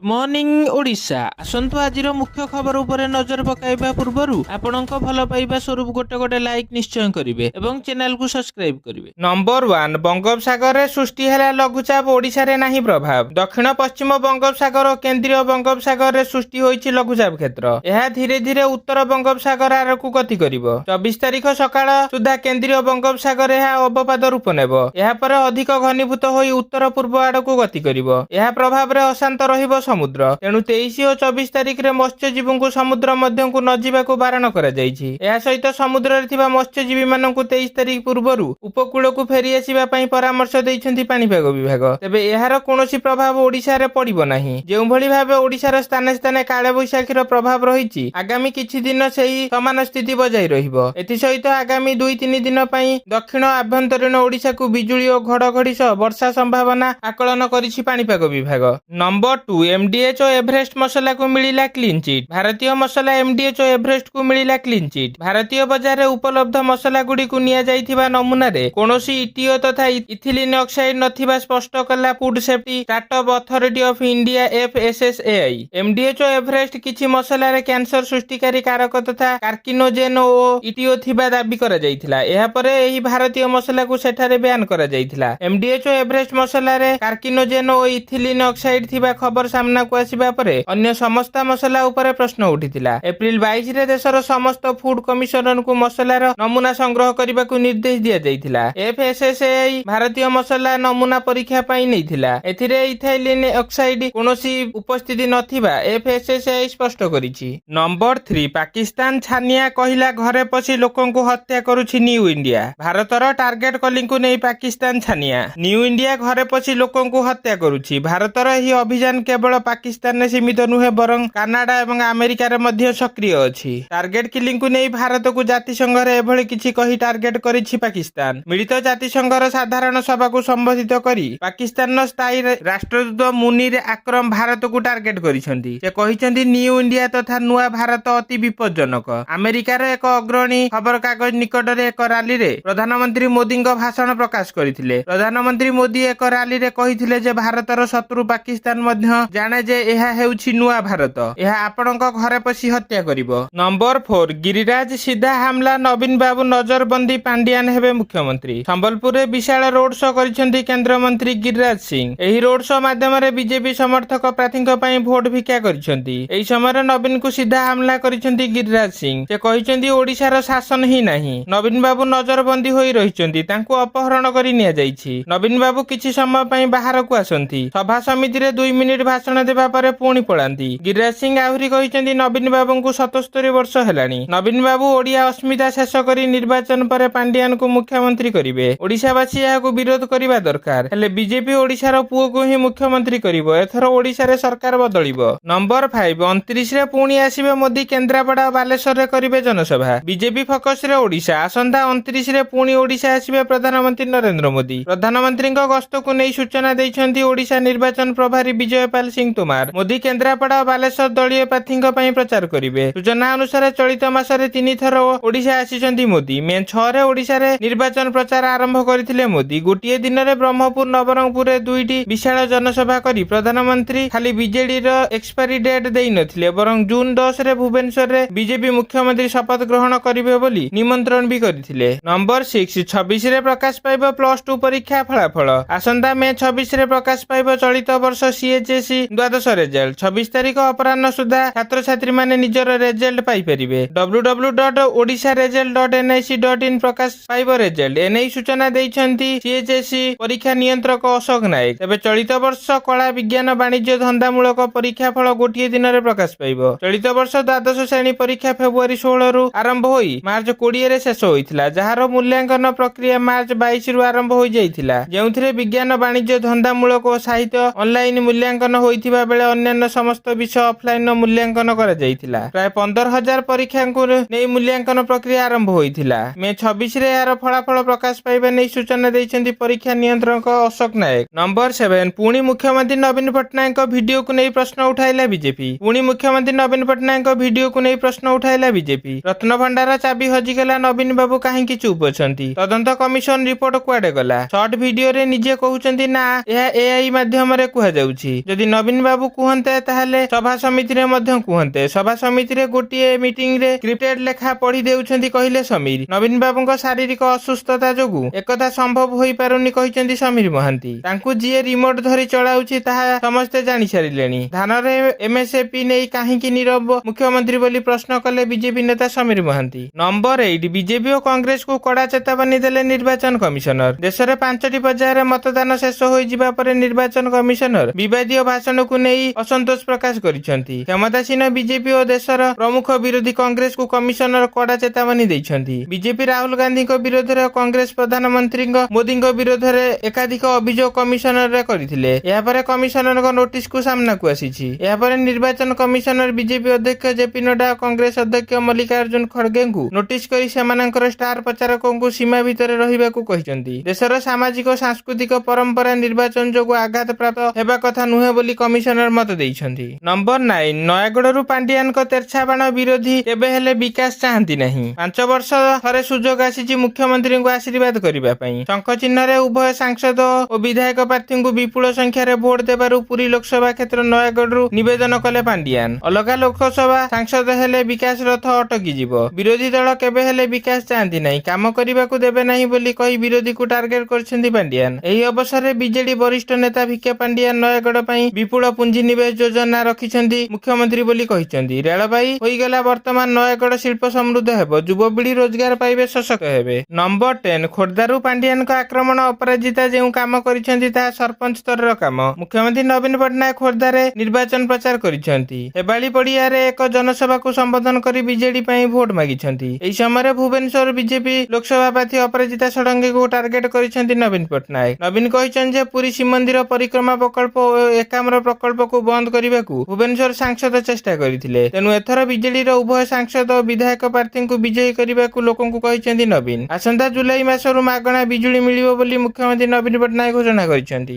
Morning Odisha आसंतु आजिर मुख्य खबर उपरे नजर पकाइबा पूर्वरु आपणक भल पाइबा स्वरूप गोटे गोटे लाइक निश्चय करिवे एवं चैनल को सब्सक्राइब करिवे। नंबर 1 बंगोपसागर रे सृष्टि हेला लघुचाप ओडिशा रे नाही प्रभाव। दक्षिण पश्चिम बंगोपसागर और केंद्रीय बंगोपसागर रे सृष्टि होईछि लघुचाप क्षेत्र। यह धीरे धीरे उत्तर बंगोपसागर आरकु गति करिवो। 24 तारिख सकाळ सुधा केंद्रीय बंगोपसागर यह अवपाद रूप नेबो। यह पर अधिक घनीभूत होई उत्तर पूर्व आडकु गति करिवो। यह प्रभाव रे अशांत रहिबो समुद्र। तेणु 23 और 24 तारिख रे मत्स्यजीवी समुद्र मध्य को न जीवाकु बारण करा जायछि। यह सहित समुद्र रे थिबा मत्स्यजीवी मानकु 23 तारिख पूर्वरु उपकूल को फेरी आसिबा पई परामर्श दैछन्ति पाणीपाग विभाग। तेबे एहार कोनोसी प्रभाव ओडिशा रे पड़िबो नाही। जेउ भली भाबे ओडिशा रे स्थाने स्थाने काळे बैशाखीर प्रभाव रहिछि, आगामी किछि दिन सेही समान स्थिति बजाय रहिबो। एथि सहित आगामी 2-3 दिन पई दक्षिण आभ्यंतरीण ओडिशा को बिजुली और घड़घड़ी सह वर्षा संभावना आकलन करिछि पाणीपाग विभाग। नंबर 2 एमडीएच और एवरेस्ट मसला को मिलिला क्लीन चिट। भारतीय मसला एमडीएच और एवरेस्ट को मिलिला क्लीन चिट। भारतीय बाजार रे उपलब्ध मसला गुडी को निया जाइथिबा नमूना रे कोनोसी इटीओ तथा इथिलीन ऑक्साइड नथिबा स्पष्ट कला food safety startup authority of India FSSAI. MDH और एवरेस्ट किछि मसला रे कैंसर सृष्टिकारी कारक तथा कार्किनोजेन और इटीओ थिबा दाबी करा जाइथिला। एहा परे एही भारतीय मसला को सेठारे बयान करा जाइथिला। एमडीएच और एवरेस्ट मसला रे कार्किनोजेन और इथिलीन ऑक्साइड थिबा खबर सामना को आसीबा परे अन्य समस्त मसला उपरे प्रश्न उठिथिला। एप्रिल 22 रे देशर समस्त फूड कमिशनर को मसलार नमूना संग्रह करने को निर्देश दिया जाइथिला। एफएसएसएआई भारतीय मसला नमूना परीक्षा पई नैथिला। एथिरे इथाइलिन ऑक्साइड कोनोसी उपस्थिति नथिबा एफएसएसएआई स्पष्ट करिछि। नंबर 3 पाकिस्तान छानिया कहिला घरे पसी लोकन को हत्या करूछि न्यू इंडिया। भारतर टार्गेट कलिंग को नै पाकिस्तान छानिया न्यू इंडिया घरे पसी लोकन को हत्या करूछि। भारतर एही अभियान केवल पाकिस्तान ने सीमित नुहे बरं कानाडा एवं अमेरिका रे मध्य सक्रिय अछि। टार्गेट किलिंग को नै भारत को जातिसंघ रे एभଳି किछि कहि टार्गेट करिछि पाकिस्तान। मिलित जातिसंघर साधारण सभा को संबोधित करी पाकिस्तान स्थायी राष्ट्रदूत मुनीर आक्रम भारत को टार्गेट करिसंती। से कहिसंती न्यू इंडिया तथा नुआ भारत अति विपज्जनक। अमेरिका रे एक अग्रणी खबर कागज निकट रे एक रैली रे प्रधानमंत्री मोदी भाषण प्रकाश करथिले। प्रधानमंत्री मोदी एक रैली रे कहिथिले जे भारतर शत्रु पाकिस्तान मध्य जाने जे एहा हेउछि नुआ भारत, एहा आपणक घरे पसी हत्या करिवो। नंबर 4 गिरिराज सीधा हमला नवीन बाबू नजरबंदी पांडियान हेबे मुख्यमंत्री। संबलपुर रे विशाल रोड शो करिसेंती केंद्र मंत्री गिरिराज सिंह। एही रोड शो माध्यम रे बीजेपी समर्थक प्रार्थीक पई भोट भिक्षा करिसेंती। एही समय नवीन को सीधा हमला करिसेंती गिरिराज सिंह। से कहिसेंती ओडिशार शासन ही नाही, नवीन बाबू नजरबंदी होई रहिसेंती, तांको अपहरण करि निया जाइछि। नवीन बाबू किछि समय पई बाहर को आसंती, सभा समिति रे 2 मिनिट भाषण देबा परे पुणी पळांती। गिरिराज सिंह आहुरी कहिसेंती नवीन बाबू को 77 वर्ष हेलानी। नवीन बाबू ओडिया अस्मिता शेष करी निर्वाचन पर पांडियान को मुख्यमंत्री करिवे। ओडिशावासी याको विरोध करिबा दरकार, हेले बीजेपी ओडिशार पुओ को ही मुख्यमंत्री करिवो। एथर ओडिशा रे सरकार बदलिबो। नंबर 5 29 रे पुणी आसीबे मोदी केंद्रापड़ा बालेश्वर रे करिवे जनसभा। बीजेपी फोकस रे ओडिशा। आसंता 29 रे पुणी ओडिशा आसीबे प्रधानमंत्री नरेंद्र मोदी। प्रधानमंत्री गस्त को नै सूचना दैछन्ती ओडिशा निर्वाचन प्रभारी विजयपाल सिंह तोमार। मोदी केंद्रापड़ा बालेश्वर दलीय प्रार्थीଙ୍କ ପାଇଁ प्रचार करिवे। सूचना अनुसार चलित मासरे 3 थर ओडिशा आसीचन्ती मोदी। मे 6 रे ओडिशा रे निर्वाचन प्रचार आरंभ करथिले मोदी। गोटिए दिन रे ब्रह्मपुर नवरंगपुर रे 2टी विशाल जनसभा करी प्रधानमंत्री खाली बीजेडी रो एक्सपायरी डेट देई नथिले, बरं जून 10 रे भुवनेश्वर रे बीजेपी मुख्यमंत्री शपथ ग्रहण करिवे बोली निमंत्रण भी करथिले। नंबर 6 26 रे प्रकाश पाइबो +2 परीक्षा फलाफल। आसंता मे 26 रे प्रकाश पाइबो चलित वर्ष सीएचएसई द्वादश रिजल्ट। 26 तारिख अपराह्न सुधा छात्र छात्री माने निजर रिजल्ट पाई परिबे। www.odisharesult.nic.in प्रकाश पाइबो रिजल्ट। एनै सूचना दैछन्ती सीएचएसई परीक्षा नियंत्रक अशोक नायक। तबे चलित वर्ष कला विज्ञान वाणिज्य धंदामूलक परीक्षा फल गोटिए दिन रे प्रकाश पाइबो। चलित वर्ष द्वादश श्रेणी परीक्षा फेब्रुआरी 16 रु आरंभ होई मार्च 20 रे शेष होइथिला, जहार मूल्यांकन प्रक्रिया मार्च 22 रु आरंभ होई जाइथिला, जेउथिरे विज्ञान वाणिज्य धंदामूलक और साहित्य ऑनलाइन मूल्यांकन होइथिबा बेले अन्य समस्त विषय ऑफलाइन मूल्यांकन करा जाइथिला। प्राय 15,000 परीक्षा को नै मूल्यांकन प्रक्रिया आरंभ होइथिला। मे 26 रे यार फलाफल प्रकाश पाइबा नै सूचना दैछन्ती परीक्षा नियंत्रक अशोक नायक। नंबर 7 पुणी मुख्यमंत्री नवीन पटनायक वीडियो को नै प्रश्न उठाइला बीजेपी। पुणी मुख्यमंत्री नवीन पटनायक वीडियो को नै प्रश्न उठाइला बीजेपी। रत्न भंडार चाबी हजिगला, नवीन बाबू काहेकि चुप अछंती? तदंत कमिशन रिपोर्ट कुआडे गला? शॉर्ट वीडियो रे निजे कहउचंती ना एहा एआई माध्यम रे कुहा जाउची। जदि ନବୀନ ବାବୁ କୁହନ୍ତେ ତାହେଲେ ସଭା ସମିତିରେ ମଧ୍ୟ କୁହନ୍ତେ। ସଭା ସମିତିରେ ଗୋଟିଏ ମିଟିଂରେ ସ୍କ୍ରିପ୍ଟେଡ୍ ଲେଖା ପଢି ଦେଉଛନ୍ତି କହିଲେ ସମୀର। ନବୀନ ବାବୁଙ୍କ ଶାରୀରିକ ଅସୁସ୍ଥତା ଯୋଗୁଁ ଏକଥା ସମ୍ଭବ ହୋଇପାରୁନି କହିଛନ୍ତି ସମୀର ମହାନ୍ତି। ତାଙ୍କୁ ଯିଏ ରିମୋଟ ଧରି ଚଳାଉଛି ତାହା ସମସ୍ତେ ଜାଣି ସାରିଲେଣି। ଧାନରେ ଏମଏସପି ନେଇ କାହିଁକି ନୀରବ ମୁଖ୍ୟମନ୍ତ୍ରୀ ବୋଲି ପ୍ରଶ୍ନ କଲେ ବିଜେପି ନେତା ସମୀର ମହାନ୍ତି। ନମ୍ବର 8 ବିଜେପି ଓ କଂଗ୍ରେସକୁ କଡା ଚେତାବନୀ ଦେଲେ ନିର୍ବାଚନ କମିଶନର। ଦେଶରେ 5ଟି ପର୍ଯ୍ୟାୟରେ ମତଦାନ ଶେଷ ହୋଇଯିବା ପରେ ନିର୍ବାଚନ କମିଶନର ବିବାଦୀୟ ଭାଷଣକୁ ନେଇ ଅସନ୍ତୋଷ ପ୍ରକାଶ କରିଛନ୍ତି। କ୍ଷମତାସୀନ ବିଜେପି ଓ ଦେଶର ପ୍ରମୁଖ ବିରୋଧୀ କଂଗ୍ରେସକୁ କମିଶନର କଡା ଚେତାବନୀ ଦେଇଛନ୍ତି। ବିଜେପି ରାହୁଲ ଗାନ୍ଧୀଙ୍କ ବିରୋଧରେ ଓ କଂଗ୍ରେସ ପ୍ରଧାନମନ୍ତ୍ରୀଙ୍କ ମୋଦିଙ୍କ ବିରୋଧରେ ଏକାଧିକ ଅଭିଯୋଗ କମିଶନର କରିଥିଲେ। ଏହାପରେ କମିଶନରଙ୍କ ନୋଟିସକୁ ସାମ୍ନାକୁ ଆସିଛି। ଏହାପରେ ନିର୍ବାଚନ କମିଶନର ବିଜେପି ଅଧ୍ୟକ୍ଷ ଜେପି ନଡ୍ଡା ଓ କଂଗ୍ରେସ ଅଧ୍ୟକ୍ଷ ମଲ୍ଲିକାର୍ଜୁନ ଖଡଗେଙ୍କୁ ନୋଟିସ କରି ସେମାନଙ୍କର ଷ୍ଟାର ପ୍ରଚାରକଙ୍କୁ ସୀମା ଭିତରେ ରହିବାକୁ କହିଛନ୍ତି। ଦେଶର ସାମାଜିକ ଓ ସାଂସ୍କୃତିକ ପରମ୍ପରା ନିର୍ବାଚନ ଯୋଗୁଁ ଆଘାତ ପ୍ରାପ୍ତ ହେବା କଥା ନୁହେଁ ବୋଲି କମିଶନର ମତ ଦେଇଛନ୍ତି। ନମ୍ବର 9 ନୟାଗଡ଼ରୁ ପାଣ୍ଡିଆନଙ୍କ ତେର୍ଛା ବାଣ ବିରୋଧୀ କେବେ ହେଲେ ବିକାଶ ଚାହାନ୍ତି ନାହିଁ। 5 ବର୍ଷ ଥରେ ସୁଯୋଗ ଆସିଛି ମୁଖ୍ୟମନ୍ତ୍ରୀଙ୍କୁ ଆଶୀର୍ବାଦ କରିବା ପାଇଁ। ଶଙ୍ଖ ଚିହ୍ନରେ ଉଭୟ ସାଂସଦ ଓ ବିଧାୟକ ପ୍ରାର୍ଥୀଙ୍କୁ ବିପୁଳ ସଂଖ୍ୟାରେ ଭୋଟ ଦେବାରୁ ପୁରୀ ଲୋକସଭା କ୍ଷେତ୍ର ନୟାଗଡ଼ରୁ ନିବେଦନ କଲେ ପାଣ୍ଡିଆନ। ଅଲଗା ଲୋକସଭା ସାଂସଦ ହେଲେ ବିକାଶ ରଥ ଅଟକିଯିବ। ବିରୋଧୀ ଦଳ କେବେ ହେଲେ ବିକାଶ ଚାହାନ୍ତି ନାହିଁ, କାମ କରିବାକୁ ଦେବେ ନାହିଁ ବୋଲି କହି ବିରୋଧୀକୁ ଟାର୍ଗେଟ କରିଛନ୍ତି ପାଣ୍ଡିଆନ। ଏହି ଅବସରରେ ବିଜେଡି ବରିଷ୍ଠ ନେତା ଭିକେ ପାଣ୍ଡିଆନ ନୟାଗଡ଼ ପାଇଁ ବିପୁଳ ପୁଞ୍ଜିନିବେଶ ଯୋଜନା ରଖିଛନ୍ତି ମୁଖ୍ୟମନ୍ତ୍ରୀ ବୋଲି କହିଛନ୍ତି। ରେଳବାଇ ହୋଇଗଲା ବର୍ତ୍ତମାନ ନୟାଗଡ଼ ଶିଳ୍ପ ସମୃଦ୍ଧ ହେବ, ଯୁବପିଢି ରୋଜଗାର ପାଇବେ, ସଶକ୍ତ ହେବେ। ନମ୍ବର 10 ଖୋର୍ଦ୍ଧାରୁ ପାଣ୍ଡିଆନଙ୍କ ଆକ୍ରମଣ ଅପରାଜିତା ଯେଉଁ କାମ କରିଛନ୍ତି ତାହା ସରପଞ୍ଚ ସ୍ତରର କାମ। ମୁଖ୍ୟମନ୍ତ୍ରୀ ନବୀନ ପଟ୍ଟନାୟକ ଖୋର୍ଦ୍ଧାରେ ନିର୍ବାଚନ ପ୍ରଚାର କରିଛନ୍ତି। ହେବାଳି ପଡିଆରେ ଏକ ଜନସଭାକୁ ସମ୍ବୋଧନ କରି ବିଜେଡି ପାଇଁ ଭୋଟ ମାଗିଛନ୍ତି। ଏହି ସମୟରେ ଭୁବନେଶ୍ୱର ବିଜେପି ଲୋକସଭା ପ୍ରାର୍ଥୀ ଅପରାଜିତା ଷଡଙ୍ଗୀଙ୍କୁ ଟାର୍ଗେଟ କରିଛନ୍ତି ନବୀନ ପଟ୍ଟନାୟକ। ନବୀନ କହିଛନ୍ତି ଯେ ପୁରୀ ଶ୍ରୀମନ୍ଦିର ପରିକ୍ରମା ପ୍ରକଳ୍ପ ଓ ଏକାମ୍ର ପ୍ରକଳ୍ପକୁ ବନ୍ଦ କରିବାକୁ ଭୁବନେଶ୍ୱର ସାଂସଦ ଚେଷ୍ଟା କରିଥିଲେ। ତେଣୁ ଏଥର ବିଜେଡିର ଉଭୟ ସାଂସଦ ଓ ବିଧାୟକ ପ୍ରାର୍ଥୀଙ୍କୁ ବିଜୟୀ କରିବାକୁ ଲୋକଙ୍କୁ କହିଛନ୍ତି ନବୀନ। ଆସନ୍ତା ଜୁଲାଇ ମାସରୁ ମାଗଣା ବିଜୁଳି ମିଳିବ ବୋଲି ମୁଖ୍ୟମନ୍ତ୍ରୀ ନବୀନ ପଟ୍ଟନାୟକ ଘୋଷଣା କରିଛନ୍ତି।